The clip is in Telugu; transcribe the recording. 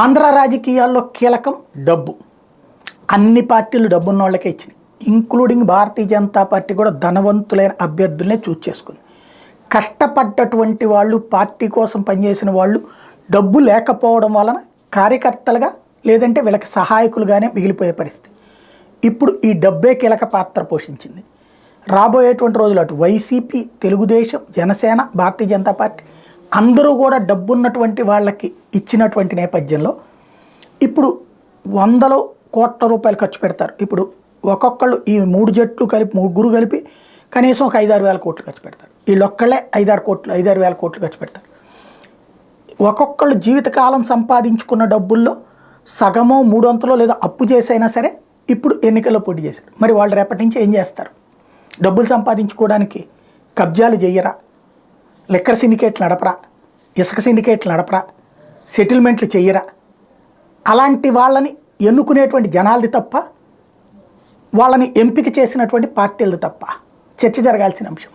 ఆంధ్ర రాజకీయాల్లో కీలకం డబ్బు. అన్ని పార్టీలు డబ్బున్న వాళ్ళకే ఇచ్చినాయి, ఇంక్లూడింగ్ భారతీయ జనతా పార్టీ కూడా ధనవంతులైన అభ్యర్థులనే చూస్ చేసుకుంది. కష్టపడ్డటువంటి వాళ్ళు, పార్టీ కోసం పనిచేసిన వాళ్ళు డబ్బు లేకపోవడం వలన కార్యకర్తలుగా లేదంటే వీళ్ళకి సహాయకులుగానే మిగిలిపోయే పరిస్థితి. ఇప్పుడు ఈ డబ్బే కీలక పాత్ర పోషించింది. రాబోయేటువంటి రోజులు అటు వైసీపీ, తెలుగుదేశం, జనసేన, భారతీయ జనతా పార్టీ అందరూ కూడా డబ్బున్నటువంటి వాళ్ళకి ఇచ్చినటువంటి నేపథ్యంలో ఇప్పుడు వందల కోట్ల రూపాయలు ఖర్చు పెడతారు. ఇప్పుడు ఒక్కొక్కళ్ళు ఈ 3 జట్లు కలిపి, ముగ్గురు కలిపి కనీసం ఒక 5-6 వేల కోట్లు ఖర్చు పెడతారు. వీళ్ళొక్కళ్ళే 5-6 వేల కోట్లు ఖర్చు పెడతారు. ఒక్కొక్కళ్ళు జీవితకాలం సంపాదించుకున్న డబ్బుల్లో సగమో 3/4 లేదా అప్పు చేసైనా సరే ఇప్పుడు ఎన్నికల్లో పోటీ చేశారు. మరి వాళ్ళు రేపటి నుంచి ఏం చేస్తారు? డబ్బులు సంపాదించుకోవడానికి కబ్జాలు చెయ్యరా, లిక్కర్ సిండికేట్లు నడపరా, ఇసుక సిండికేట్లు నడపరా, సెటిల్మెంట్లు చెయ్యరా? అలాంటి వాళ్ళని ఎన్నుకునేటువంటి జనాలది తప్ప, వాళ్ళని ఎంపిక చేసినటువంటి పార్టీలది తప్ప చర్చ జరగాల్సిన అంశం.